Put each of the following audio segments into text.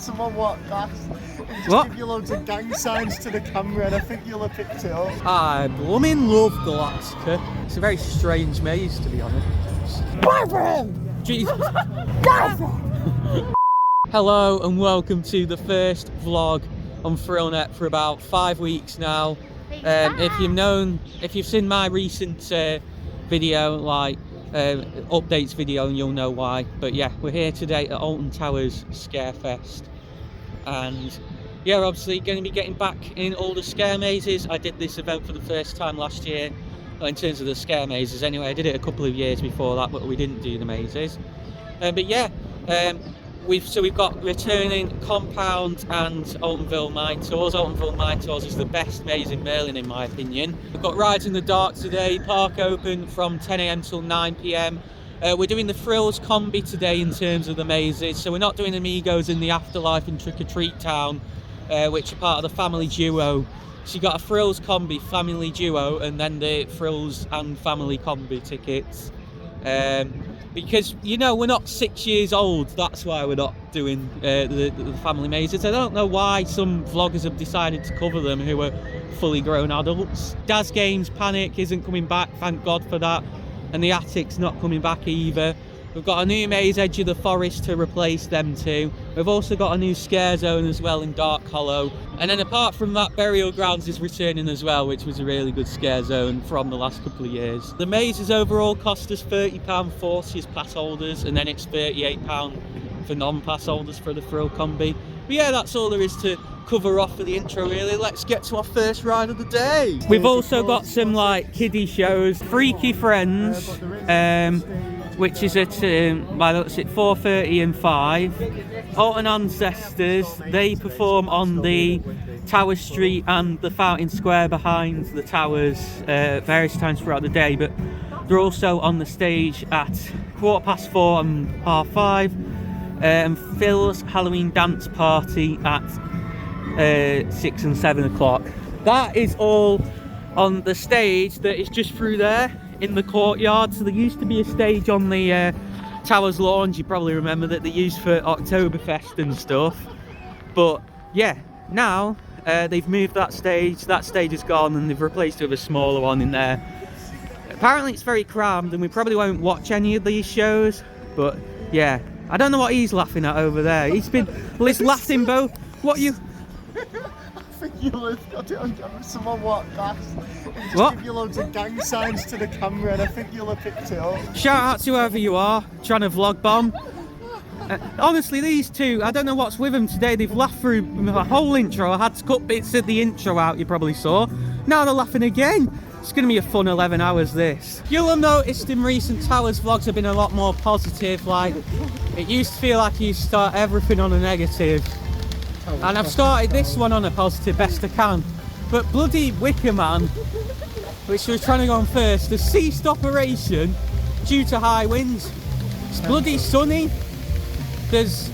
someone walked past and just What? give you loads of gang signs to the camera, and I think you'll have picked it up. I blooming love Galactica. It's a very strange maze, to be honest. Jesus. Hello and welcome to the first vlog on FastFoodNet for about 5 weeks now. If you've seen my recent video, like updates video, you'll know why. But yeah, we're here today at Alton Towers Scarefest, and yeah, we're obviously going to be getting back in all the scare mazes. I did this event for the first time last year, in terms of the scare mazes anyway. I did it a couple of years before that, but we didn't do the mazes. But yeah, we've got returning Compound and Altonville Mine Tours. Altonville Mine Tours is the best maze in Merlin in my opinion. We've got rides in the dark today, park open from 10 AM till 9 PM. We're doing the Frills combi today in terms of the mazes, so we're not doing Amigos in the Afterlife and Trick or Treat Town, which are part of the family duo. So you got a Frills combi family duo and then the Frills and family combi tickets. Because, you know, we're not 6 years old, that's why we're not doing the family mazes. I don't know why some vloggers have decided to cover them who are fully grown adults. Daz Games Panic isn't coming back, thank God for that. And the Attic's not coming back either. We've got a new maze, Edge of the Forest, to replace them two. We've also got a new scare zone as well in Dark Hollow. And then apart from that, Burial Grounds is returning as well, which was a really good scare zone from the last couple of years. The mazes overall cost us £30 for us pass holders, and then it's £38 for non-pass holders for the Frill combi. But yeah, that's all there is to cover off for the intro really. Let's get to our first ride of the day. We've also got some like kiddie shows, Freaky Friends, which is at by the looks at 4:30 and 5. Alton Ancestors, they perform on the Tower Street and the Fountain Square behind the towers various times throughout the day, but they're also on the stage at 4:15 and 5:30. And Phil's Halloween Dance Party at 6 and 7 o'clock. That is all on the stage that is just through there in the courtyard. So there used to be a stage on the Towers Launch, you probably remember, that they used for Oktoberfest and stuff. But yeah, now they've moved that stage is gone and they've replaced it with a smaller one in there. Apparently it's very crammed and we probably won't watch any of these shows, but yeah, I don't know what he's laughing at over there. He's laughing both. What you... I think you'll have got it on camera. Someone walked past and just What? give you loads of gang signs to the camera, and I think you'll have picked it up. Shout out to whoever you are trying to vlog bomb. Honestly, these two, I don't know what's with them today. They've laughed through my whole intro. I had to cut bits of the intro out, you probably saw. Now they're laughing again. It's going to be a fun 11 hours this. You'll have noticed in recent Towers vlogs have been a lot more positive. Like, it used to feel like you start everything on a negative. And I've started this one on a positive best I can. But bloody Wickerman, which was trying to go on first, has ceased operation due to high winds. It's bloody sunny. There's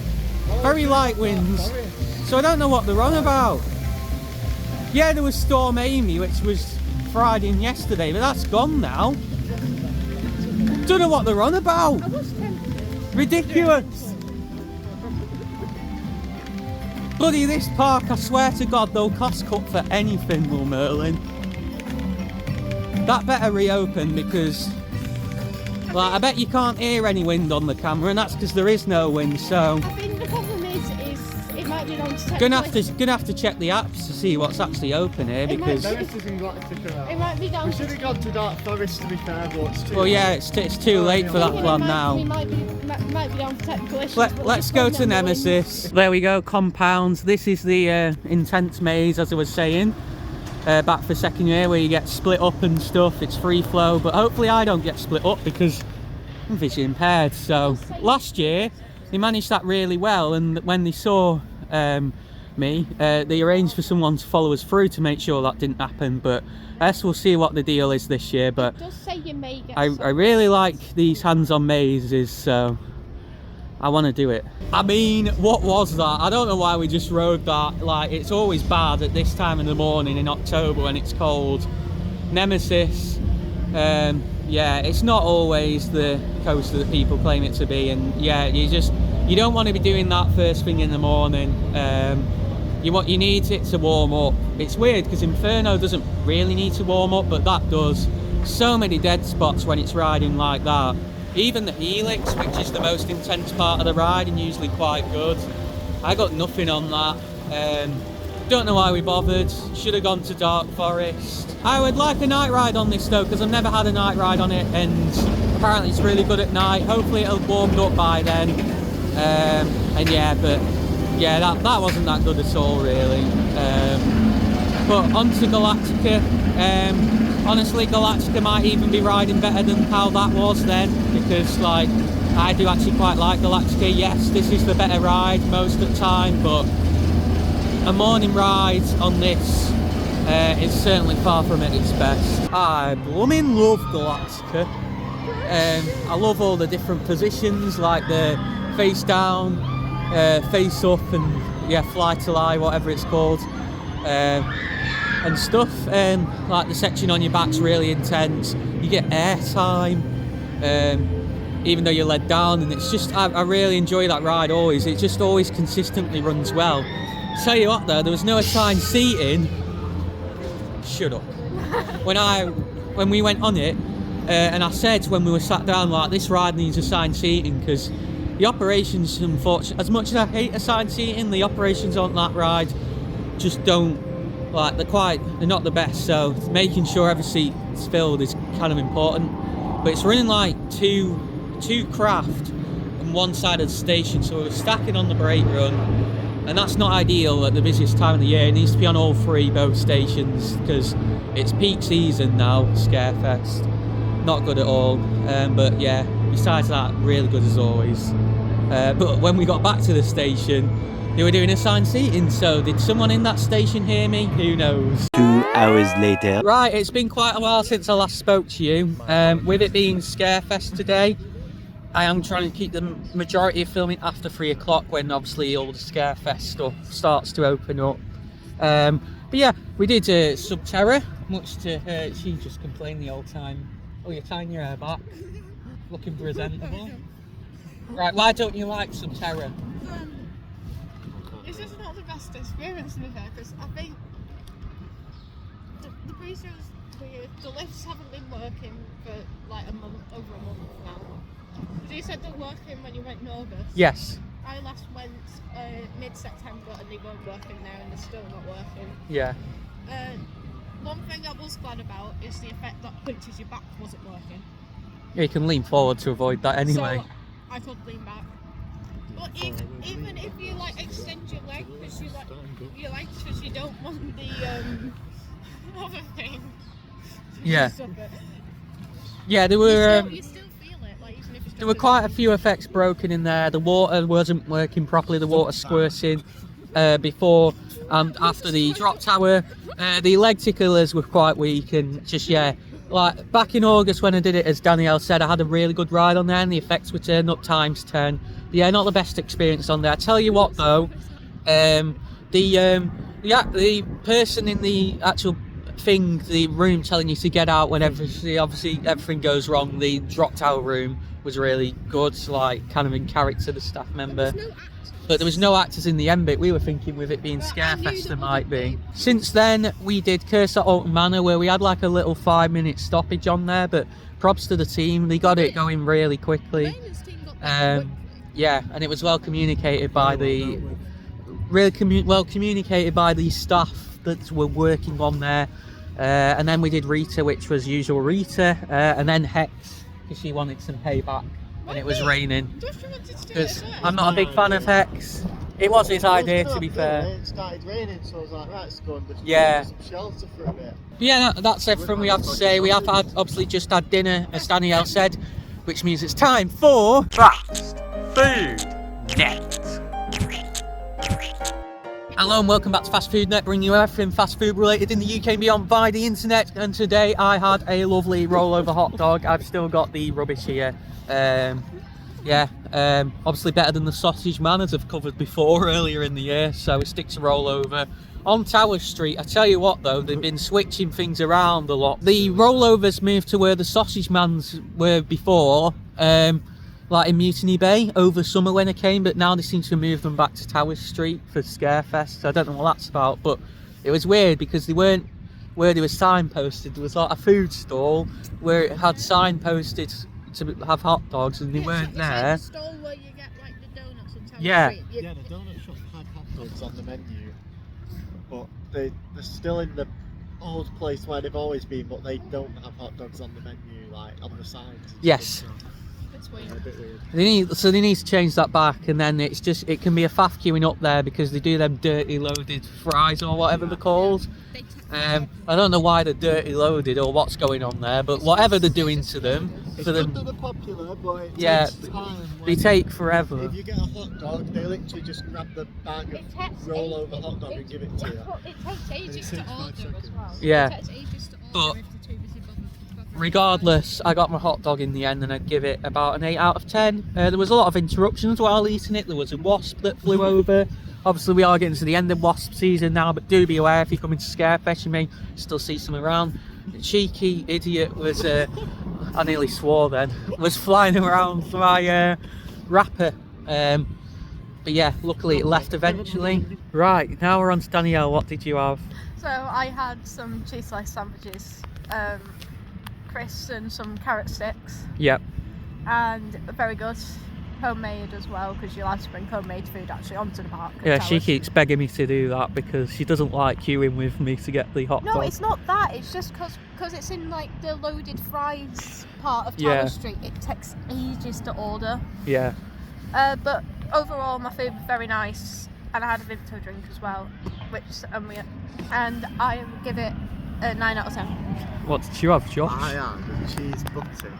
very light winds. So I don't know what they're on about. Yeah, there was Storm Amy, which was Friday and yesterday, but that's gone now. Don't know what they're on about. Ridiculous. Bloody this park, I swear to God, they'll cost cut for anything, will Merlin. That better reopen because, like, I bet you can't hear any wind on the camera, and that's because there is no wind, so... I think the problem is it might be down to Gonna have to check the apps to see what's actually open here, because... Nemesis in Galactica. It might be down We to... should have gone to Dark Forest, to be fair, but it's too Well, yeah, late. it's too late for that plan now. It might be down to technical issues. Let's go to Nemesis. There we go, Compounds. This is the intense maze, as I was saying. Back for second year, where you get split up and stuff. It's free flow, but hopefully I don't get split up because I'm visually impaired. So last year they managed that really well, and when they saw me, they arranged for someone to follow us through to make sure that didn't happen. But I guess we'll see what the deal is this year. But It does say you may get I really like these hands-on mazes, so I want to do it. I mean, what was that? I don't know why we just rode that. Like, it's always bad at this time in the morning in October when it's cold. Nemesis, yeah, it's not always the coaster that people claim it to be, and yeah, you you don't want to be doing that first thing in the morning. You need it to warm up. It's weird because Inferno doesn't really need to warm up, but that does. So many dead spots when it's riding like that. Even the Helix, which is the most intense part of the ride and usually quite good, I got nothing on that. Don't know why we bothered. Should have gone to Dark Forest. I would like a night ride on this though, because I've never had a night ride on it, and apparently it's really good at night. Hopefully it'll warmed up by then. And yeah, but yeah, that wasn't that good at all really. But on to Galactica. Honestly, Galactica might even be riding better than how that was then, because like I do actually quite like Galactica. Yes, this is the better ride most of the time, but a morning ride on this is certainly far from at its best. I blooming love Galactica. I love all the different positions, like the face down, face up, and yeah, fly to lie, whatever it's called, and stuff. Like the section on your back's really intense. You get air time, even though you're led down, and it's just I really enjoy that ride always. It just always consistently runs well. Tell you what though, there was no assigned seating. Shut up. When we went on it, and I said when we were sat down, like, this ride needs assigned seating, because the operations, unfortunately, as much as I hate assigned seating, the operations on that ride just don't, like, they're not the best. So making sure every seat is filled is kind of important. But it's running like two craft on one side of the station, so we're stacking on the brake run. And that's not ideal at the busiest time of the year. It needs to be on all three, both stations, because it's peak season now, Scarefest. Not good at all. But yeah, besides that, really good as always. But when we got back to the station, they were doing assigned seating, so did someone in that station hear me? Who knows? 2 hours later. Right, it's been quite a while since I last spoke to you. With it being Scarefest today, I am trying to keep the majority of filming after 3 o'clock, when obviously all the Scarefest stuff starts to open up. But yeah, we did Subterra, much to her. She just complained the whole time. Oh, you're tying your hair back, looking presentable. Right, why don't you like Subterra? It's just not the best experience in there, because I think the pre-show is weird. The lifts haven't been working for like over a month now. You said they're working when you went in August? Yes. I last went mid-September and they weren't working there, and they're still not working. Yeah. One thing I was glad about is the effect that punches your back wasn't working. Yeah, you can lean forward to avoid that anyway. So I could lean back. But even if you like extend your leg because you don't want the other thing. Yeah. Yeah, there were. You still feel it, like, even if there were quite a few effects broken in there. The water wasn't working properly. The water squirting before and after the drop tower. The leg ticklers were quite weak, and just, yeah, like back in August when I did it, as Danielle said, I had a really good ride on there and the effects were turned up times 10. Yeah, not the best experience on there. I tell you what though, the person in the actual thing, the room telling you to get out whenever obviously everything goes wrong, the drop tower room was really good, like kind of in character, the staff member. But there was no actors in the end bit. We were thinking with it being Scarefest there might be. Since then we did Curse at Alton Manor, where we had like a little 5-minute stoppage on there, but props to the team, they got it going really quickly. Yeah, and it was well communicated by the staff that were working on there. And then we did Rita, which was usual Rita, and then Hex, because she wanted some payback. And it was raining. Because I'm not a big fan of Hex. It was his idea, to be fair. It started raining, so I was like, right, let's go and just yeah. some shelter for a bit. But yeah, that's everything we have to say. We have obviously just had dinner, as Danielle said, which means it's time for FastFoodNet. Hello and welcome back to FastFoodNet, bringing you everything fast food related in the UK and beyond via the internet. And today I had a lovely rollover hot dog. I've still got the rubbish here. Obviously better than the sausage man, as I've covered before earlier in the year, so it sticks a rollover. On Tower Street, I tell you what though, they've been switching things around a lot. The rollovers moved to where the sausage mans were before, like in Mutiny Bay over summer when I came, but now they seem to move them back to Towers Street for Scarefest. I don't know what that's about, but it was weird because they weren't where they were signposted. There was like a food stall where it had signposted to have hot dogs, and they weren't there. It's like the stall where you get like the donuts and Towers Yeah. Street. Yeah, the donut shop had hot dogs on the menu, but they're still in the old place where they've always been, but they don't have hot dogs on the menu, like on the sides. Yes. It's weird. Yeah, a bit weird. They need to change that back, and then it can be a faff queuing up there because they do them dirty loaded fries or whatever they're called. I don't know why they're dirty loaded or what's going on there, but whatever they're doing to them, It's for them, good that they're popular, but it yeah, takes time. they take forever. If you get a hot dog, they literally just grab the bag of roll over hot dog and give it to you. It takes ages to takes 5 order as seconds. well. Yeah. It takes ages to But order if they're too busy bothering. regardless, I got my hot dog in the end, and I'd give it about an 8 out of 10. There was a lot of interruptions while eating it. There was a wasp that flew over. Obviously, we are getting to the end of wasp season now, but do be aware if you come into Scarefest, you may still see some around. The cheeky idiot was, I nearly swore then, was flying around my wrapper. But yeah, luckily it left eventually. Right, now we're on to Danielle. What did you have? So I had some cheese slice sandwiches, crisps and some carrot sticks, Yep. and very good, homemade as well, because you're allowed to bring homemade food actually onto the park. at Yeah, she Towers. keeps begging me to do that because she doesn't like queuing with me to get the hot No, dog. it's not that. It's just because it's in like the loaded fries part of Towers Yeah. Street. It takes ages to order. Yeah. But overall, my food was very nice, and I had a Vimto drink as well, and I give it a 9 out of 10. What did you have, Josh? I had a cheese butty,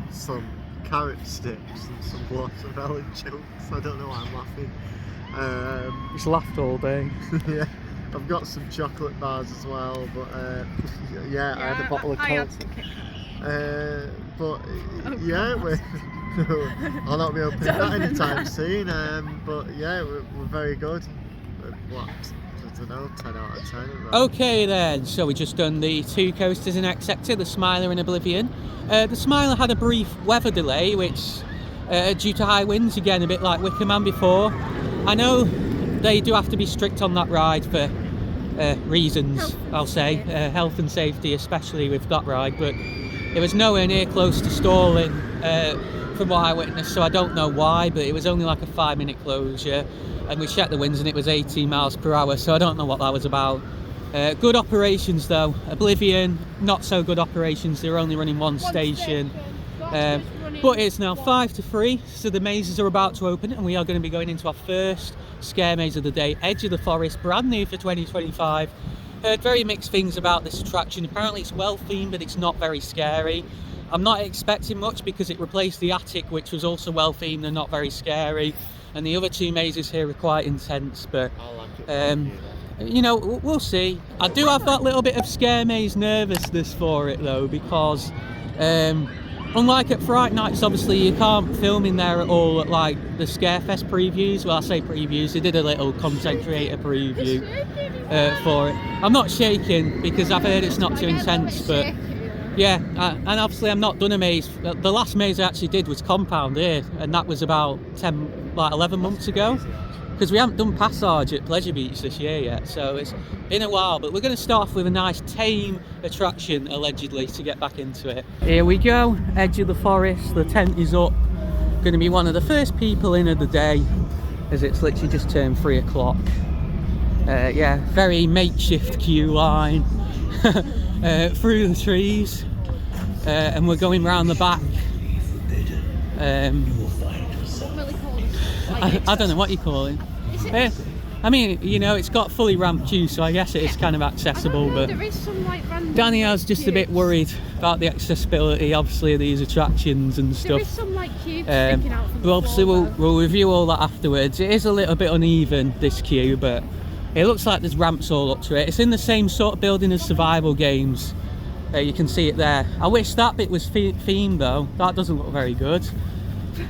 some carrot sticks and some watermelon chunks. I don't know why I'm laughing. Just laughed all day. Yeah, I've got some chocolate bars as well, but yeah, I had a bottle of Coke. But yeah, I'll not be opening that anytime soon. But yeah, we're very good. What? I don't know, 10 out of 10. Right? Okay then, so we just done the 2 coasters in X sector, the Smiler and Oblivion. The Smiler had a brief weather delay, which due to high winds, again a bit like Wickerman before. I know they do have to be strict on that ride for reasons, I'll say, health and safety, especially with that ride, but it was nowhere near close to stalling from what I witnessed, so I don't know why, but it was only like a 5-minute closure, and we checked the winds and it was 18 miles per hour, so I don't know what that was about. Good operations though. Oblivion, not so good operations. They're only running one station. But it's now 5 to 3, so the mazes are about to open, and we are going to be going into our first scare maze of the day, Edge of the Forest, brand new for 2025. Heard very mixed things about this attraction. Apparently it's well themed, but it's not very scary. I'm not expecting much because it replaced the attic, which was also well themed and not very scary. And the other 2 mazes here are quite intense, but you know, we'll see. I do have that little bit of scare maze nervousness for it though, because unlike at Fright Nights, obviously you can't film in there at all at like the Scarefest previews. Well, I say previews, they did a little content creator preview for it. I'm not shaking because I've heard it's not too intense, but yeah, and obviously I'm not done a maze. The last maze I actually did was Compound here, and that was about 11 months ago, because we haven't done Passage at Pleasure Beach this year yet, so it's been a while. But we're going to start off with a nice tame attraction, allegedly, to get back into it. Here we go, Edge of the Forest, the tent is up. Going to be one of the first people in of the day, as it's literally just turned 3 o'clock. Yeah, very makeshift queue line through the trees, and we're going round the back. I don't know what you call it. I mean, you know, it's got fully ramped queue, so I guess it is kind of accessible, but There is some like random Danielle's just a bit worried about the accessibility, obviously, of these attractions and There is stuff. some like cubes sticking out from But the obviously floor, though. we'll review all that afterwards. It is a little bit uneven, this queue, but it looks like there's ramps all up to it. It's in the same sort of building as survival games. You can see it there. I wish that bit was themed though. That doesn't look very good.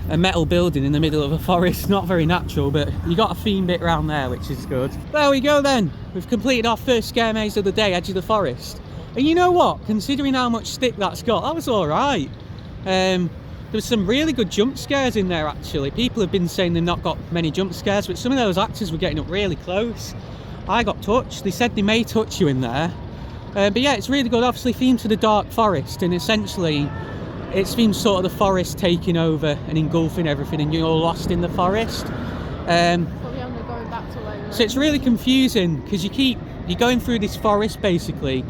A metal building in the middle of a forest, not very natural, but you got a theme bit around there, which is good. There we go then. We've completed our first scare maze of the day, Edge of the Forest. And you know what? Considering how much stick that's got, that was alright. was some really good jump scares in there actually. People have been saying they've not got many jump scares, but some of those actors were getting up really close. I got touched. They said they may touch you in there. But yeah, it's really good. Obviously themed to the dark forest, and essentially it's themed sort of the forest taking over and engulfing everything, and you're lost in the forest. So it's really confusing because you're going through this forest basically,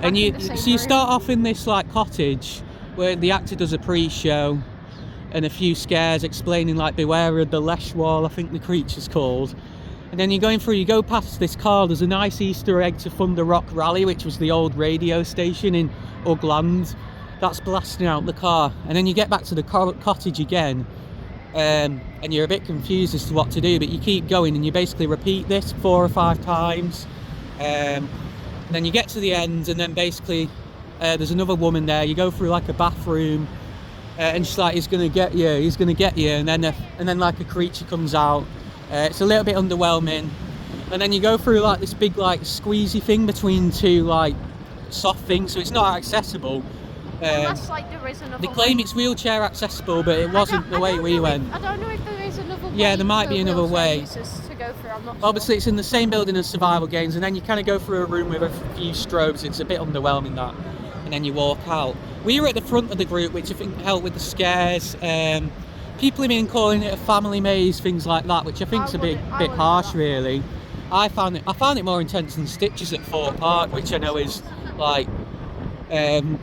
and you start off in this like cottage where the actor does a pre-show and a few scares explaining like beware of the Lesh Wall, I think the creature's called. And then you're going through, you go past this car, there's a nice Easter egg to Thunder Rock Rally, which was the old radio station in Ugland. That's blasting out the car. And then you get back to the cottage again, and you're a bit confused as to what to do, but you keep going and you basically repeat this 4 or 5 times. And then you get to the end, and then basically there's another woman there. You go through like a bathroom, and she's like, he's gonna get you, and then like a creature comes out. It's a little bit underwhelming, and then you go through like this big like squeezy thing between two like soft things, so it's not accessible. Unless like there is another they claim it's wheelchair accessible, but it wasn't the way we went. I don't know if there is another way. Yeah, there might be another way. To go through, I'm not Obviously sure. it's in the same building as survival games, and then you kind of go through a room with a few strobes. It's a bit underwhelming, that, and then you walk out. We were at the front of the group, which I think helped with the scares. People have been calling it a family maze, things like that, which I think's a bit harsh, really. I found it more intense than Stitches at Fort Park, which I know is like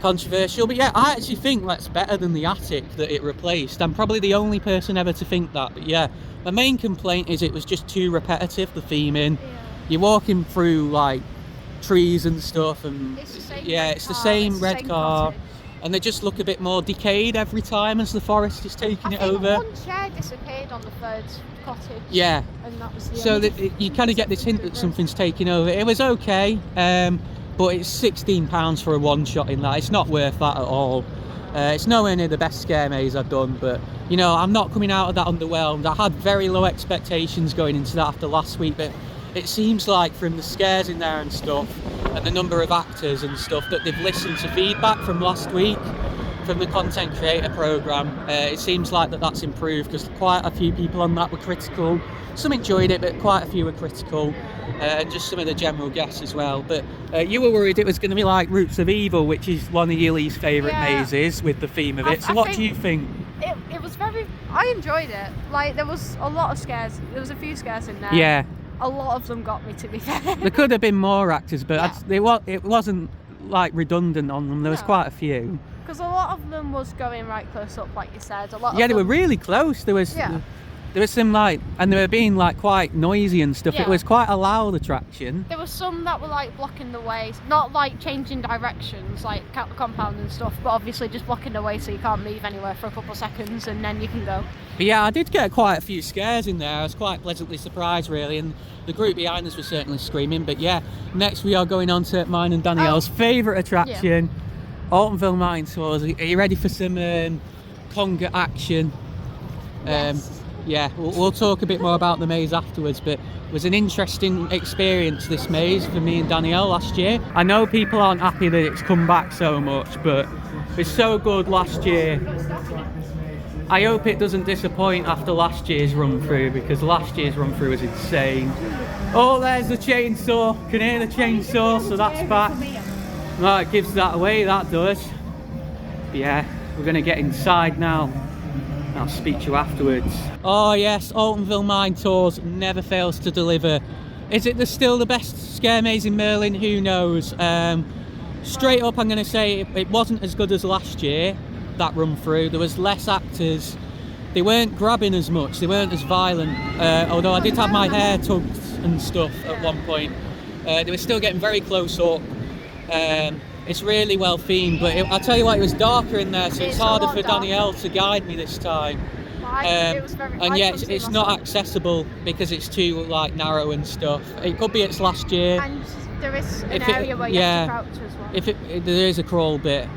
controversial, but yeah, I actually think that's better than the attic that it replaced. I'm probably the only person ever to think that, but yeah, my main complaint is it was just too repetitive, the theming. You're walking through like trees and stuff, and it's the same red car. And they just look a bit more decayed every time as the forest is taking it over. One chair disappeared on the third cottage. Yeah. And that was the so end. you kind of get this hint that something's taking over. It was okay, but it's £16 for a one-shot in that. It's not worth that at all. It's nowhere near the best scare maze I've done, but you know, I'm not coming out of that underwhelmed. I had very low expectations going into that after last week, but it seems like from the scares in there and stuff, and the number of actors and stuff, that they've listened to feedback from last week from the content creator program. It seems like that's improved, because quite a few people on that were critical. Some enjoyed it, but quite a few were critical, and just some of the general guests as well. But you were worried it was going to be like Roots of Evil, which is one of Yili's favourite mazes with the theme of it. So what do you think? It was very... I enjoyed it. Like, there was a lot of scares. There was a few scares in there. Yeah. A lot of them got me, to be fair. There could have been more actors, but it wasn't like redundant on them. There was quite a few. Because a lot of them was going right close up, like you said. They were really close. There was some like, and they were being like quite noisy and stuff. It was quite a loud attraction. There were some that were like blocking the way, not like changing directions, like out the compound and stuff, but obviously just blocking the way so you can't move anywhere for a couple of seconds and then you can go. But yeah, I did get quite a few scares in there. I was quite pleasantly surprised, really, and the group behind us was certainly screaming. But yeah, next we are going on to mine and Danielle's favourite attraction, Altonville Mine Tours. Are you ready for some conga action? Yes. Yeah, we'll talk a bit more about the maze afterwards, but it was an interesting experience, this maze, for me and Danielle last year. I know people aren't happy that it's come back so much, but it was so good last year. I hope it doesn't disappoint after last year's run through, because last year's run through was insane. Oh, there's the chainsaw. Can hear the chainsaw, so that's back. Right, it gives that away, that does. But yeah, we're going to get inside now. I'll speak to you afterwards. Oh yes, Altonville Mine Tours never fails to deliver. Is it still the best scare maze in Merlin? Who knows? Straight up, I'm going to say it wasn't as good as last year, that run through. There was less actors. They weren't grabbing as much. They weren't as violent. Although I did have my hair tugged and stuff at one point. They were still getting very close up. It's really well themed, but I'll tell you what, it was darker in there, so it's harder for Danielle to guide me this time. And yeah, it's not accessible because it's too like narrow and stuff. It could be it's last year. And there is an area where you have to crouch as well. If there is a crawl bit.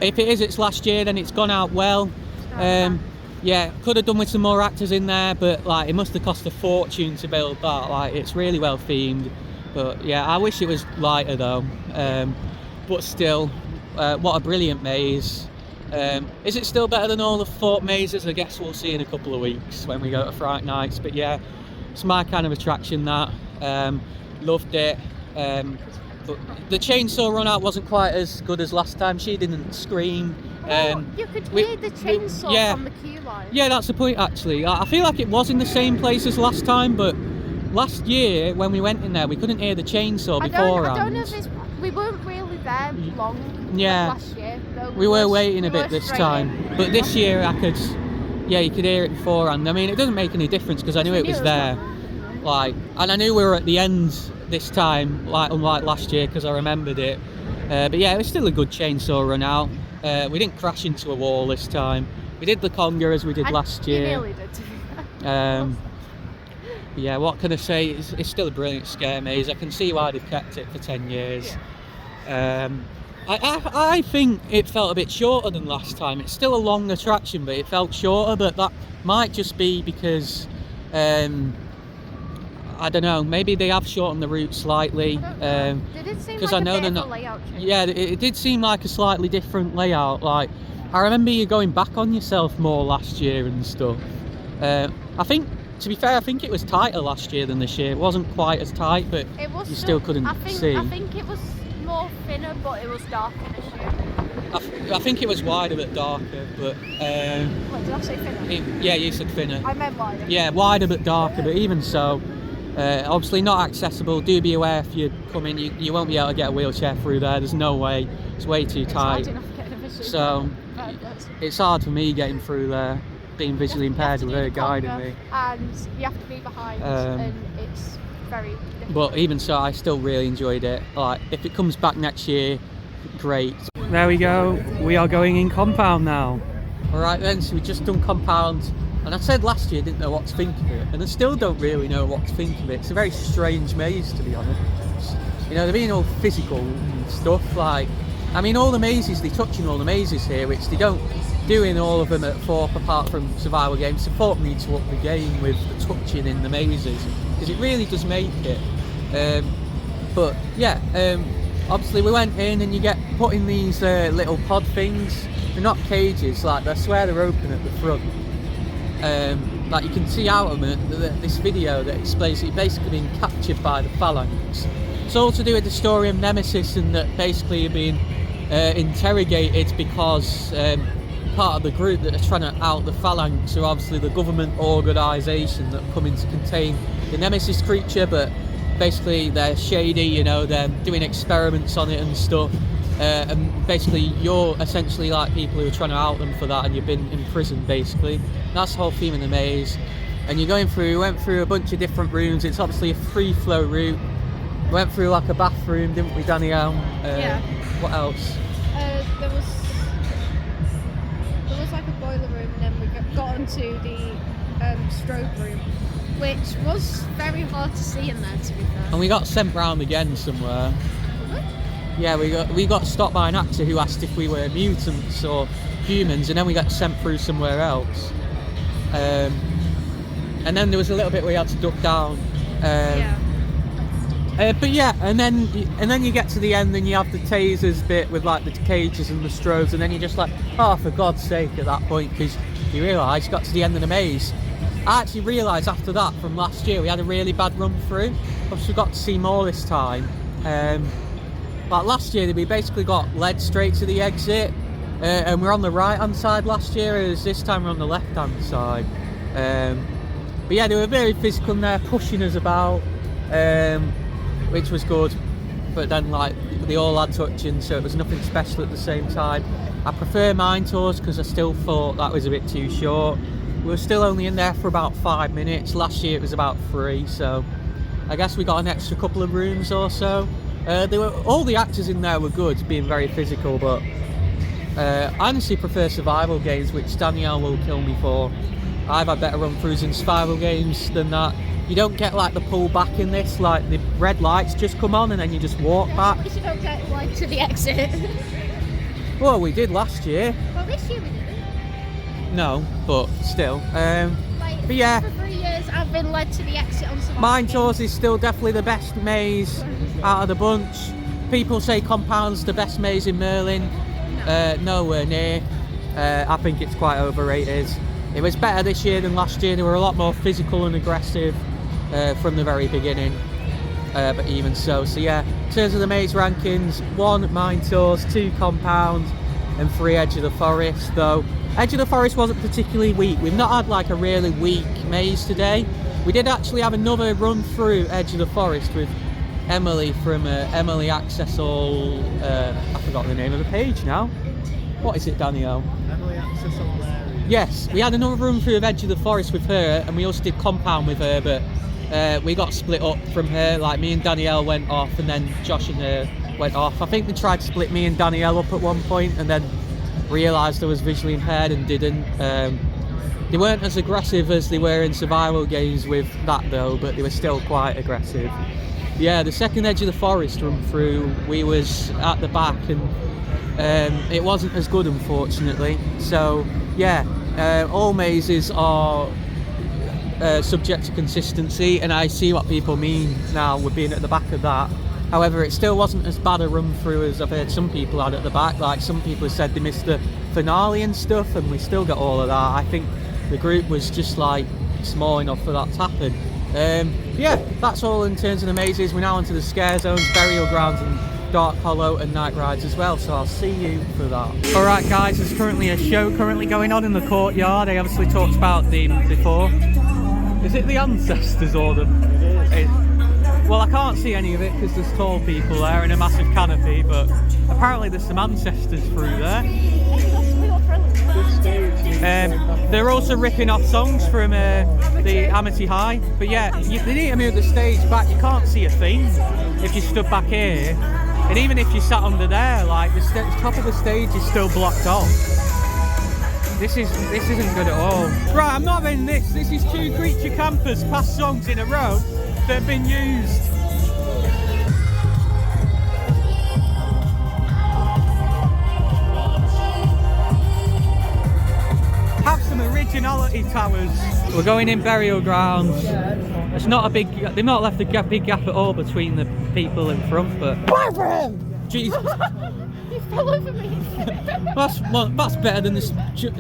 If it is it's last year, then it's gone out well. Yeah, could have done with some more actors in there, but like it must have cost a fortune to build that. Like, it's really well themed. But yeah, I wish it was lighter though. But still, what a brilliant maze. Is it still better than all the Fort mazes? I guess we'll see in a couple of weeks when we go to Fright Nights. But yeah, it's my kind of attraction, that. Loved it. But the chainsaw run out wasn't quite as good as last time. She didn't scream. You could hear the chainsaw from the queue line. Yeah, that's the point actually. I feel like it was in the same place as last time, but last year when we went in there we couldn't hear the chainsaw beforehand. I don't know if we weren't really there long last year. Though we were waiting a bit this time, but this year I could, you could hear it beforehand. I mean, it doesn't make any difference because I knew it was there. Like, and I knew we were at the end this time, like unlike last year, because I remembered it. But yeah, it was still a good chainsaw run out. We didn't crash into a wall this time. We did the conga as we did last year. You nearly did. Yeah, what can I say? It's still a brilliant scare maze. I can see why they've kept it for 10 years. I think it felt a bit shorter than last time. It's still a long attraction, but it felt shorter. But that might just be because I don't know. Maybe they have shortened the route slightly. Did it seem like I know a bit they're of not. a layout change? Yeah, it did seem like a slightly different layout. Like, I remember you going back on yourself more last year and stuff. I think, to be fair, I think it was tighter last year than this year. It wasn't quite as tight, but you still couldn't see. I think it was more thinner, but it was darker this year. I think it was wider but darker, but... What, did I say thinner? Yeah, you said thinner. I meant wider. Yeah, wider but darker, but even so, obviously not accessible. Do be aware if you come in, you won't be able to get a wheelchair through there. There's no way. It's way too tight. So, it's hard for me getting through there, being visually impaired with her guiding me. And you have to be behind, and it's very difficult. But even so, I still really enjoyed it. Like, if it comes back next year, great. There we go. We are going in compound now. Alright then, so we've just done compound. And I said last year I didn't know what to think of it. And I still don't really know what to think of it. It's a very strange maze, to be honest. You know, they're being all physical and stuff. Like, I mean, all the mazes, they're touching all the mazes here, which they don't do in all of them at Thorpe, apart from survival games. So Thorpe needs to up the game with the touching in the mazes, because it really does make it. But yeah, obviously we went in and you get put in these little pod things. They're not cages, like I swear they're open at the front. Like you can see out of this video that explains that you've basically been captured by the phalanx. It's all to do with the story of Nemesis, and that basically you're being interrogated because part of the group that are trying to out the phalanx are obviously the government organisation that come in to contain the Nemesis creature, but basically they're shady, you know, they're doing experiments on it and stuff. And basically you're essentially like people who are trying to out them for that, and you've been imprisoned basically. That's the whole theme of the maze. And you're going through, we went through a bunch of different rooms. It's obviously a free flow route. We went through like a bathroom, didn't we, Danielle? Yeah. What else? There was like a boiler room, and then we got onto the strobe room, which was very hard to see in there, to be fair. And we got sent round again somewhere. Yeah, we got stopped by an actor who asked if we were mutants or humans, and then we got sent through somewhere else. And then there was a little bit where you had to duck down. But yeah, and then you get to the end and you have the tasers bit with like the cages and the strobes, and then you're just like, oh, for God's sake, at that point, because you realise you got to the end of the maze. I actually realised after that from last year we had a really bad run through. Obviously we got to see more this time. Like last year we basically got led straight to the exit, and we're on the right hand side last year, as this time we're on the left hand side. But yeah, they were very physical in there, pushing us about, which was good, but then like they all had touching, so it was nothing special at the same time. I prefer mine tours because I still thought that was a bit too short. We were still only in there for about 5 minutes. Last year it was about 3, so I guess we got an extra couple of rooms or so. All the actors in there were good, being very physical, but I honestly prefer survival games, which Danielle will kill me for. I've had better run-throughs in survival games than that. You don't get like the pull back in this, like the red lights just come on and then you just walk back. At least you don't get like to the exit. Well, we did last year. Well, this year we didn't. No, but still. But yeah, for 3 years I've been led to the exit on survival Mine games. Tours is still definitely the best maze out of the bunch. People say Compound's the best maze in Merlin. Nowhere near. I think it's quite overrated. It was better this year than last year. They were a lot more physical and aggressive from the very beginning. But even so, yeah, in terms of the maze rankings, 1 Mine Tours, 2 Compound, and 3 Edge of the Forest. Though Edge of the Forest wasn't particularly weak. We've not had like a really weak maze today. We did actually have another run through Edge of the Forest with Emily from Emily Access All. I forgot the name of the page now. What is it, Danielle? Emily Access All Areas. Yes, we had another run through of Edge of the Forest with her, and we also did Compound with her, but we got split up from her. Like, me and Danielle went off, and then Josh and her went off. I think they tried to split me and Danielle up at one point, and then realised I was visually impaired and didn't. They weren't as aggressive as they were in survival games with that though, but they were still quite aggressive. Yeah, the second Edge of the Forest run through, we was at the back, and it wasn't as good, unfortunately. So yeah, all mazes are subject to consistency, and I see what people mean now with being at the back of that. However, it still wasn't as bad a run through as I've heard some people had at the back. Like, some people have said they missed the finale and stuff, and we still got all of that. I think the group was just like small enough for that to happen. Yeah, that's all in terms of the mazes. We're now onto the scare zones, burial grounds, and Dark Hollow, and night rides as well, so I'll see you for that. Alright guys, there's currently a show going on in the courtyard. I obviously talked about them before. Is it the Ancestors or the... Well, I can't see any of it because there's tall people there in a massive canopy, but apparently there's some Ancestors through there. They're also ripping off songs from the Amity High, but yeah, they need to move the stage back. You can't see a thing if you stood back here, and even if you sat under there, like the top of the stage is still blocked off. This isn't good at all. Right, I'm not having this. This is 2 creature campers past songs in a row that have been used. Have some originality, Towers. We're going in burial grounds. It's not a big. They've not left a big gap at all between the people in front, but. Why for him? Jesus. You fell over me. That's better than the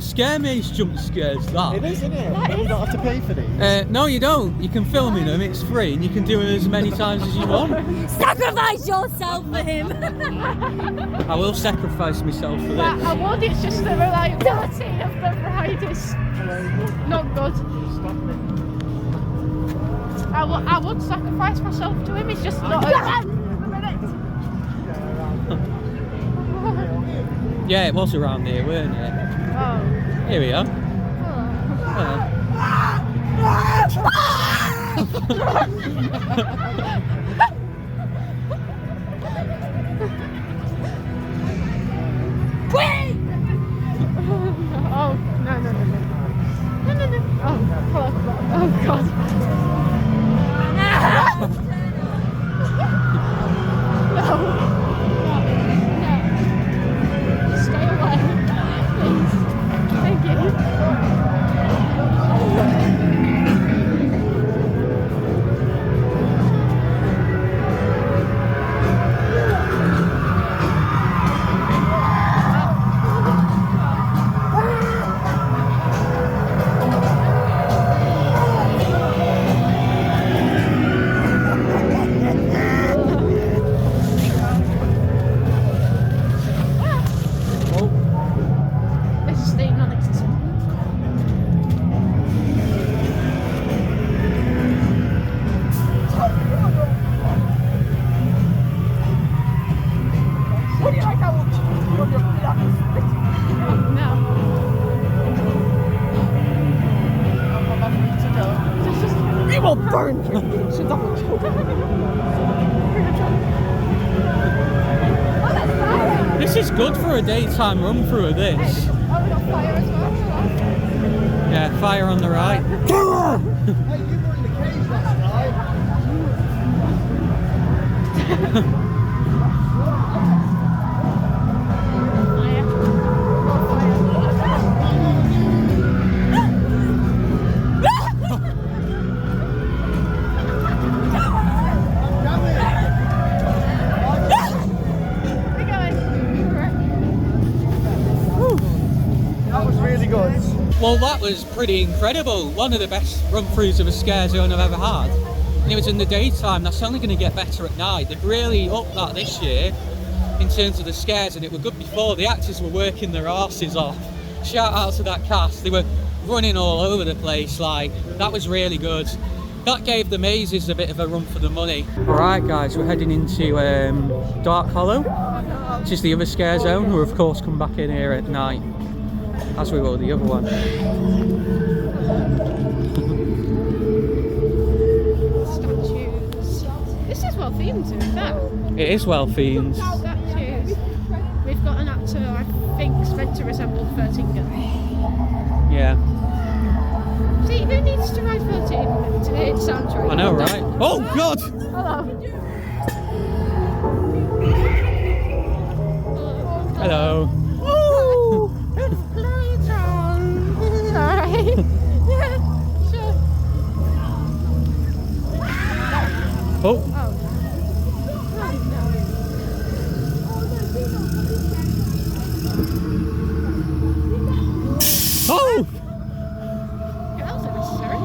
scare maze jump scares. That. It is, isn't it? You don't have to pay for these. No, you don't. You can film in them. It's free, and you can do it as many times as you want. Sacrifice yourself for him. I will sacrifice myself for this. I would. It's just the reliability of the ride is not good. I would sacrifice myself to him. It's just not. Yeah, it was around here, weren't it? Oh. Here we are. Oh, no. No. Oh, hello. Oh, God. No. Stay away, please. Thank you. This is good for a daytime run through of this. Oh, we got fire as well. Yeah, fire on the right. Hey, you were in the cage last night. Well, that was pretty incredible. One of the best run-throughs of a scare zone I've ever had. And it was in the daytime. That's only going to get better at night. They've really upped that this year in terms of the scares, and it were good before. The actors were working their arses off. Shout out to that cast. They were running all over the place. Like, that was really good. That gave the mazes a bit of a run for the money. Alright guys, we're heading into Dark Hollow, which is the other scare zone. We'll of course come back in here at night, as we will the other one. Statues. This is well themed, to be fair. It is well themed. Statues. We've got an actor I think is meant to resemble 13 Girl. Yeah. See, who needs to ride 13 today? It sounds right. I know, right? Oh God! Hello. Hello. Oh, it's playtime. Alright. Yeah, sure. Oh. Oh! Yeah, that was unnecessary.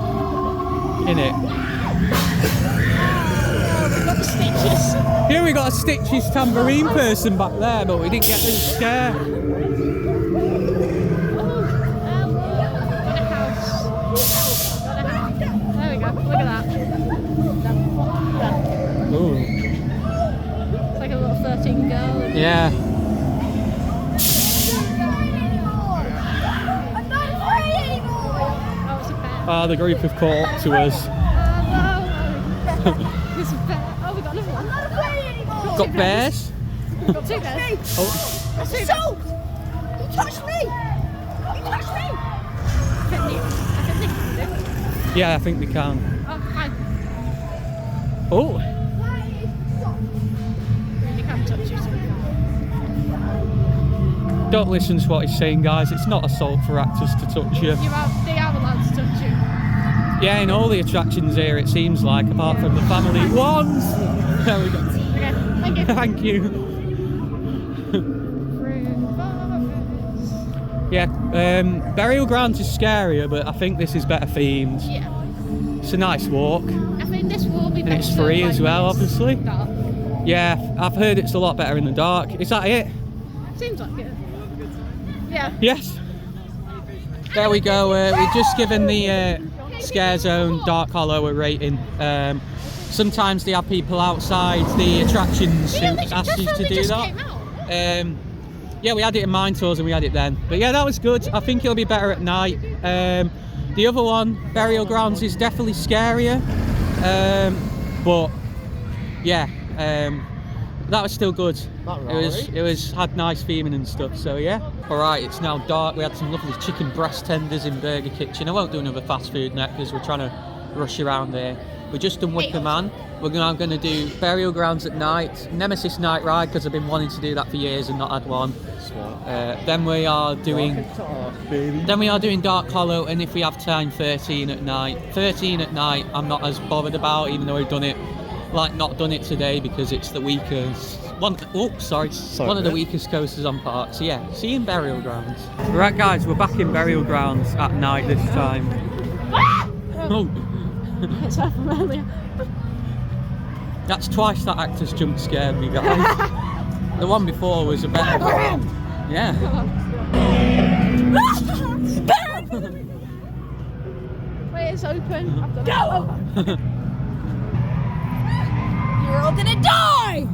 In it. Oh, we've got the stitches. Here we got a Stitches tambourine person back there, but we didn't get the scare. Got a house. Got a house. There we go. Look at that. Ooh. It's like a little 13 girl. Yeah. Oh, it's a bear. The group have caught up to us. There's a bear. Oh, we got another one. Got bears? We've got two bears. Oh. That's two bears. You touched me! You touched me! I think they can do. Yeah, I think we can. Oh, fine. Oh. You can't touch you, so we can't. Don't listen to what he's saying, guys. It's not assault for actors to touch you. They are allowed to touch you. Yeah, in all the attractions here, it seems like, apart from the family ones. There we go. Okay, thank you. Thank you. Yeah, Burial Grounds is scarier, but I think this is better themed. Yeah. It's a nice walk. I think this will be And better. it's free as well, it's obviously. dark. Yeah, I've heard it's a lot better in the dark. Is that it? Seems like it. Yeah. Yes. There we go. We've just given the Scare Zone Dark Hollow a rating. Sometimes they have people outside the attractions who ask you to do that. Yeah, we had it in Mine Tours and we had it then. But yeah, that was good. I think it'll be better at night. The other one, Burial Grounds, is definitely scarier. But yeah, that was still good. It was had nice theming and stuff. So yeah. All right, it's now dark. We had some lovely chicken breast tenders in Burger Kitchen. I won't do another FastFoodNet because we're trying to rush around there. We're just done Wickerman. We're now going to do Burial Grounds at night, Nemesis Night Ride because I've been wanting to do that for years and not had one. Then we are doing Dark Hollow, and if we have time, 13 at night. 13 at night, I'm not as bothered about, even though we've done it, not done it today because it's the weakest. One of the weakest coasters on park. So yeah, see you in Burial Grounds. Right, guys, we're back in Burial Grounds at night this time. Oh. It's her from earlier. That's twice that actor's jump scared me, guys. The one before was a better one. Yeah. Wait, it's open. I've got it. You're all gonna die!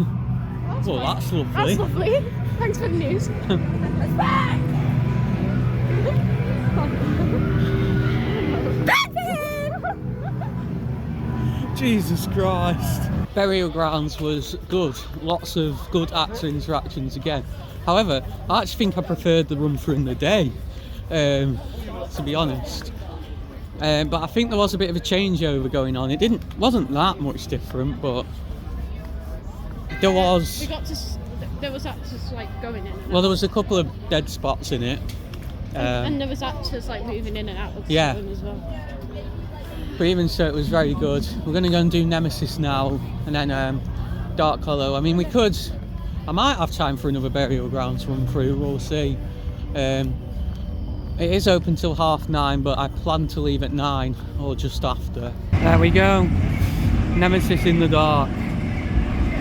Well, that's lovely. That's lovely. Thanks for the news. It's back! Jesus Christ. Burial Grounds was good. Lots of good actor interactions again. However, I actually think I preferred the run through in the day, to be honest. But I think there was a bit of a changeover going on. It wasn't that much different, but there was. There was actors like going in. Well, there was a couple of dead spots in it. And there was actors like moving in and out of the yeah. zone as well. But even so, it was very good. We're going to go and do Nemesis now, and then Dark Hollow. I mean, I might have time for another Burial Grounds run through, we'll see. It is open till 9:30, but I plan to leave at 9 or just after. There we go. Nemesis in the dark.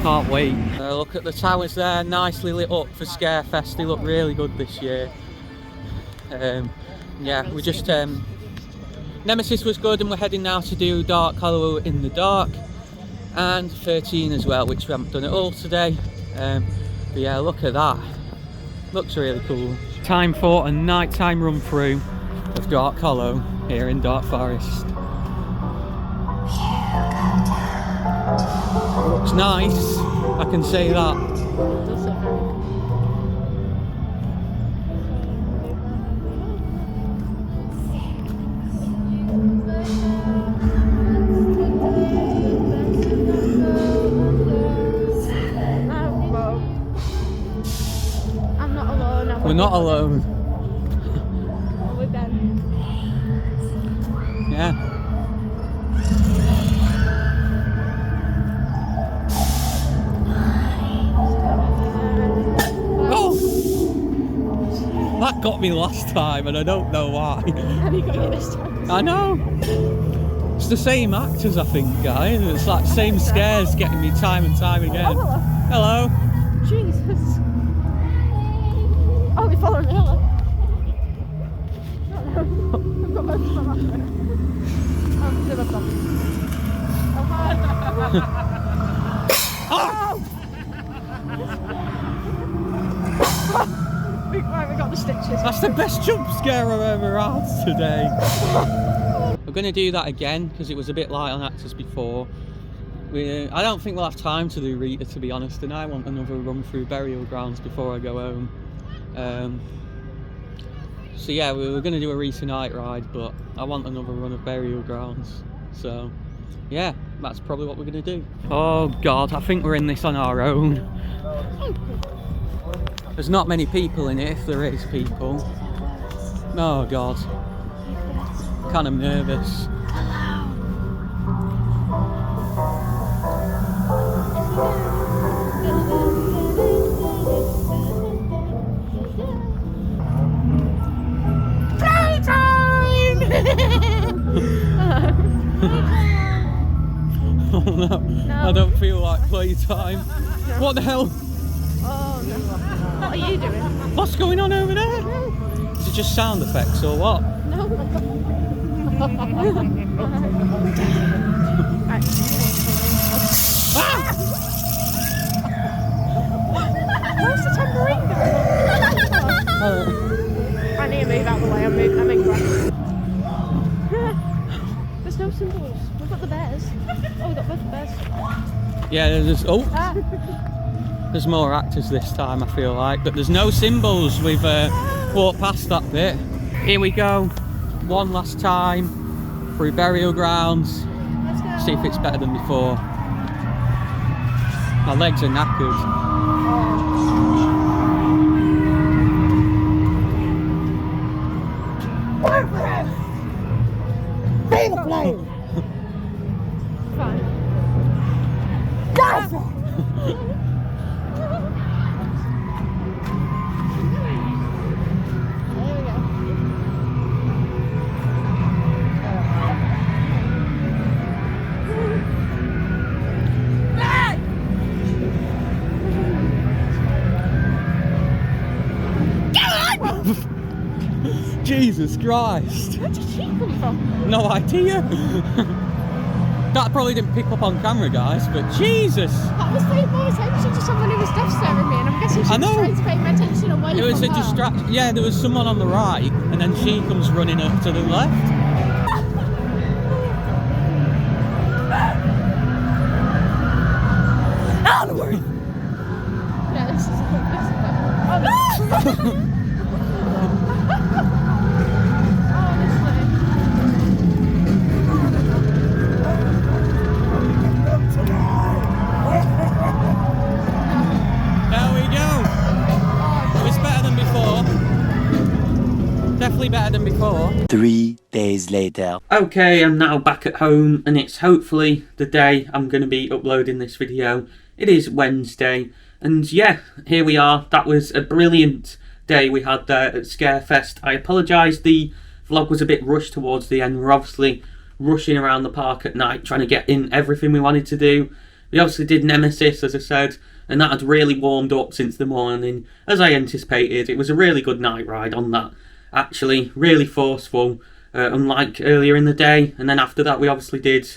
Can't wait. Look at the towers there, nicely lit up for Scarefest. They look really good this year. Yeah, we just Nemesis was good, and we're heading now to do Dark Hollow in the dark and 13 as well, which we haven't done at all today. But yeah, look at that. Looks really cool. Time for a nighttime run through of Dark Hollow here in Dark Forest. Looks nice, I can say that. I'm not alone. We're not alone. We're Ben. Yeah. That got me last time, and I don't know why. And he got you this time. I know. It's the same actors, I think, guys. It's like same scares getting me time and time again. Oh, hello. Hello. Jesus. Oh, we're following me, hello. I've got both of them after. Oh, to the top. Oh, hi. Oh! Right, we got the stitches. That's the best jump scare I've ever had today. We're going to do that again because it was a bit light on actors before. I don't think we'll have time to do Rita, to be honest, and I want another run through burial grounds before I go home. So yeah, we were going to do a Rita night ride, but I want another run of burial grounds. So yeah, that's probably what we're going to do. Oh god, I think we're in this on our own. There's not many people in it, if there is people. Oh god. Kind of nervous. Oh no, I don't feel like playtime. What the hell? Oh no. What are you doing? What's going on over there? Is it just sound effects or what? No. Right. Ah! Where's the tambourine going? I need to move out of the way. I'm in grass. There's no symbols. We've got the bears. Oh, we've got both the bears. Yeah, there's Ah. there's more actors this time, I feel like, but there's no symbols. We've walked past that bit. Here we go, one last time through burial grounds. Let's go. See if it's better than before. My legs are knackered. Be the flame! Fine. Die! There we go. Jesus Christ! Where did she come from? No idea. That probably didn't pick up on camera, guys, but Jesus! That was paying more attention to someone who was death staring me, and I'm guessing she I was know. trying to pay my attention away It was from a her. distraction. Yeah, there was someone on the right, and then she comes running up to the left. Onward! Yeah, this is oh, no. There we go. It's better than before. Definitely better than before. 3 days later. Okay, I'm now back at home, and it's hopefully the day I'm going to be uploading this video. It is Wednesday, and yeah, here we are. That was a brilliant day we had there at Scarefest. I apologise, the vlog was a bit rushed towards the end. We're obviously rushing around the park at night trying to get in everything we wanted to do. We obviously did Nemesis, as I said, and that had really warmed up since the morning, as I anticipated. It was a really good night ride on that, actually, really forceful, unlike earlier in the day. And then after that we obviously did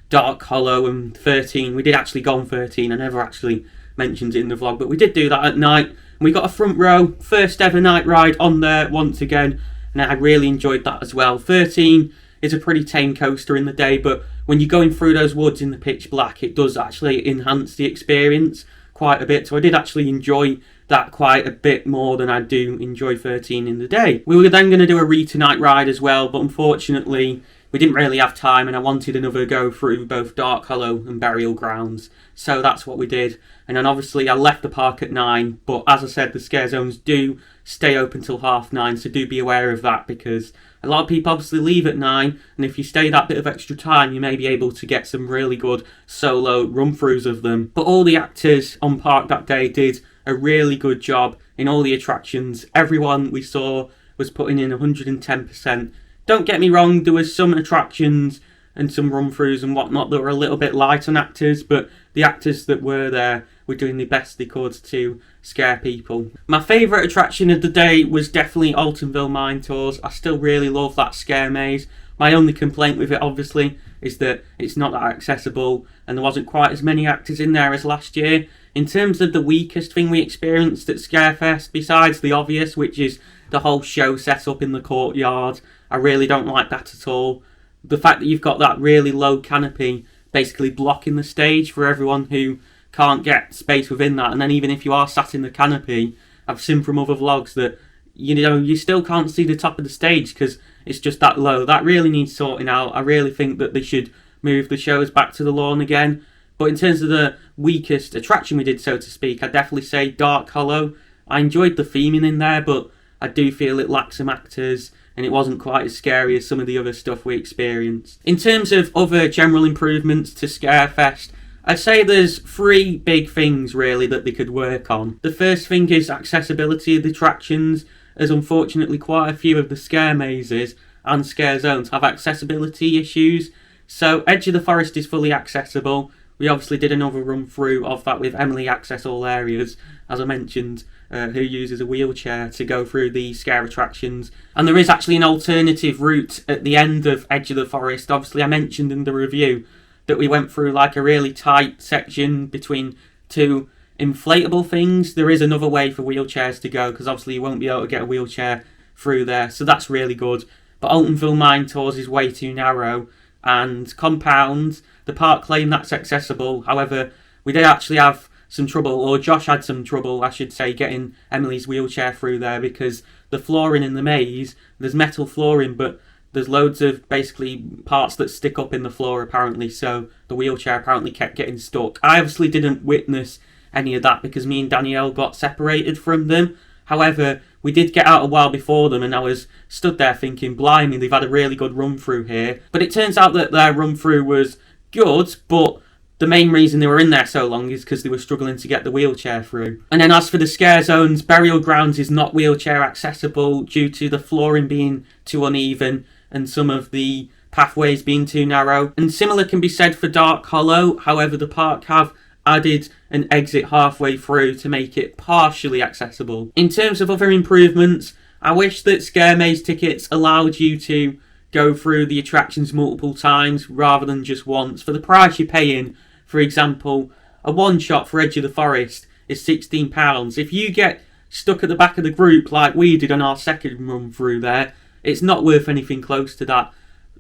Dark Hollow and 13. We did actually go on 13, I never actually mentioned it in the vlog, but we did do that at night. We got a front row, first ever night ride on there once again, and I really enjoyed that as well. 13 is a pretty tame coaster in the day, but when you're going through those woods in the pitch black, it does actually enhance the experience quite a bit. So I did actually enjoy that quite a bit more than I do enjoy 13 in the day. We were then going to do a Rita night ride as well, but unfortunately we didn't really have time, and I wanted another go through both Dark Hollow and Burial Grounds, so that's what we did. And then obviously I left the park at 9, but as I said, the scare zones do stay open till 9:30, so do be aware of that, because a lot of people obviously leave at 9, and if you stay that bit of extra time, you may be able to get some really good solo run-throughs of them. But all the actors on park that day did a really good job in all the attractions. Everyone we saw was putting in 110%. Don't get me wrong, there was some attractions and some run-throughs and whatnot that were a little bit light on actors, but the actors that were there were doing the best they could to scare people. My favourite attraction of the day was definitely Altonville Mine Tours. I still really love that scare maze. My only complaint with it, obviously, is that it's not that accessible and there wasn't quite as many actors in there as last year. In terms of the weakest thing we experienced at Scarefest, besides the obvious, which is the whole show set up in the courtyard, I really don't like that at all. The fact that you've got that really low canopy basically blocking the stage for everyone who can't get space within that, and then even if you are sat in the canopy, I've seen from other vlogs that you still can't see the top of the stage because it's just that low. That really needs sorting out. I really think that they should move the shows back to the lawn again. But in terms of the weakest attraction we did, so to speak, I'd definitely say Dark Hollow. I enjoyed the theming in there, but I do feel it lacked some actors and it wasn't quite as scary as some of the other stuff we experienced. In terms of other general improvements to Scarefest, I'd say there's 3 big things really that they could work on. The first thing is accessibility of the attractions, as unfortunately quite a few of the scare mazes and scare zones have accessibility issues. So Edge of the Forest is fully accessible. We obviously did another run through of that with Emily Access All Areas, as I mentioned, who uses a wheelchair to go through the scare attractions. And there is actually an alternative route at the end of Edge of the Forest. Obviously I mentioned in the review that we went through like a really tight section between 2 inflatable things. There is another way for wheelchairs to go, because obviously you won't be able to get a wheelchair through there, so that's really good. But Altonville Mine Tours is way too narrow, and Compound, the park claim that's accessible. However, we did actually have some trouble, or Josh had some trouble, I should say, getting Emily's wheelchair through there, because the flooring in the maze, there's metal flooring, but there's loads of basically parts that stick up in the floor apparently, so the wheelchair apparently kept getting stuck. I obviously didn't witness any of that because me and Danielle got separated from them. However, we did get out a while before them, and I was stood there thinking, blimey, they've had a really good run through here. But it turns out that their run through was good, but the main reason they were in there so long is because they were struggling to get the wheelchair through. And then as for the scare zones, Burial Grounds is not wheelchair accessible due to the flooring being too uneven and some of the pathways being too narrow. And similar can be said for Dark Hollow. However, the park have added an exit halfway through to make it partially accessible. In terms of other improvements, I wish that Scare Maze tickets allowed you to go through the attractions multiple times rather than just once. For the price you're paying, for example, a one shot for Edge of the Forest is £16. If you get stuck at the back of the group like we did on our second run through there, it's not worth anything close to that.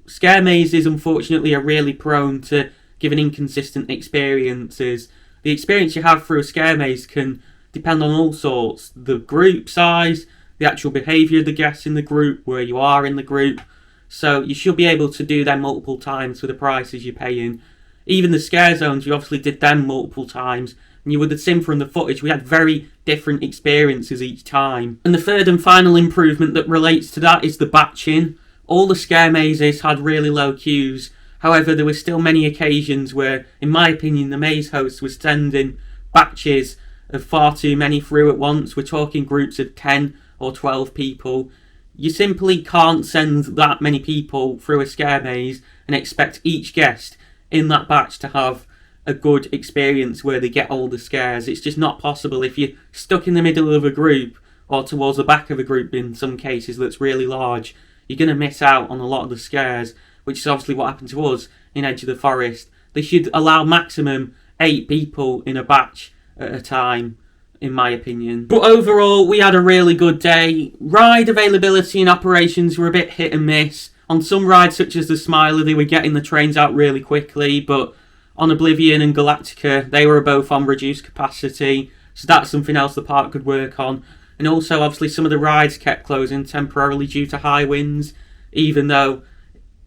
Scare mazes, unfortunately, are really prone to giving inconsistent experiences. The experience you have through a scare maze can depend on all sorts. The group size, the actual behaviour of the guests in the group, where you are in the group. So you should be able to do them multiple times for the prices you're paying. Even the scare zones, we obviously did them multiple times. And you would have seen from the footage, we had very different experiences each time. And the third and final improvement that relates to that is the batching. All the scare mazes had really low queues. However, there were still many occasions where, in my opinion, the maze host was sending batches of far too many through at once. We're talking groups of 10 or 12 people. You simply can't send that many people through a scare maze and expect each guest in that batch to have a good experience where they get all the scares. It's just not possible. If you're stuck in the middle of a group, or towards the back of a group in some cases that's really large, you're going to miss out on a lot of the scares, which is obviously what happened to us in Edge of the Forest. They should allow maximum 8 people in a batch at a time, in my opinion. But overall, we had a really good day. Ride availability and operations were a bit hit and miss. On some rides, such as the Smiler, they were getting the trains out really quickly, but on Oblivion and Galactica, they were both on reduced capacity, so that's something else the park could work on. And also, obviously, some of the rides kept closing temporarily due to high winds, even though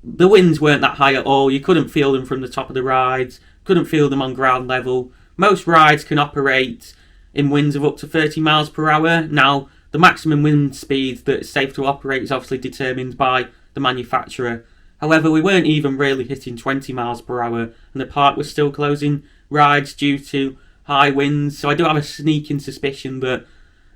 the winds weren't that high at all. You couldn't feel them from the top of the rides, couldn't feel them on ground level. Most rides can operate in winds of up to 30 miles per hour. Now, the maximum wind speed that's safe to operate is obviously determined by the manufacturer. However, we weren't even really hitting 20 miles per hour, and the park was still closing rides due to high winds. So I do have a sneaking suspicion that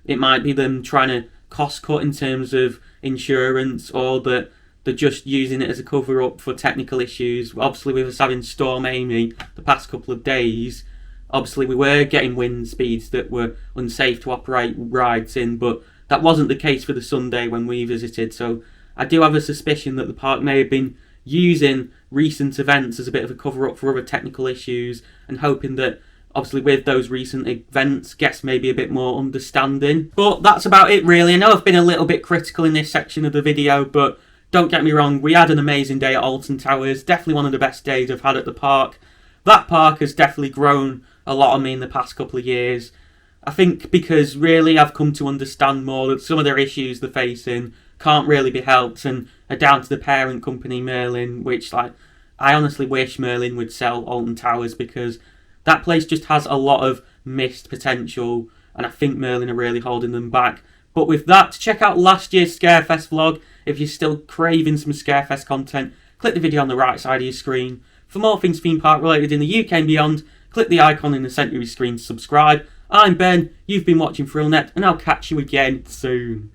it might be them trying to cost cut in terms of insurance, or that they're just using it as a cover-up for technical issues. Obviously, with us having Storm Amy the past couple of days, obviously we were getting wind speeds that were unsafe to operate rides in, but that wasn't the case for the Sunday when we visited. So I do have a suspicion that the park may have been using recent events as a bit of a cover-up for other technical issues, and hoping that obviously with those recent events, guests may be a bit more understanding. But that's about it really. I know I've been a little bit critical in this section of the video, but don't get me wrong, we had an amazing day at Alton Towers. Definitely one of the best days I've had at the park. That park has definitely grown a lot on me in the past couple of years. I think because really I've come to understand more that some of their issues they're facing can't really be helped and are down to the parent company, Merlin, which, like, I honestly wish Merlin would sell Alton Towers, because that place just has a lot of missed potential, and I think Merlin are really holding them back. But with that, check out last year's Scarefest vlog. If you're still craving some Scarefest content, click the video on the right side of your screen. For more things theme park related in the UK and beyond, click the icon in the centre of your screen to subscribe. I'm Ben, you've been watching FastFoodNet, and I'll catch you again soon.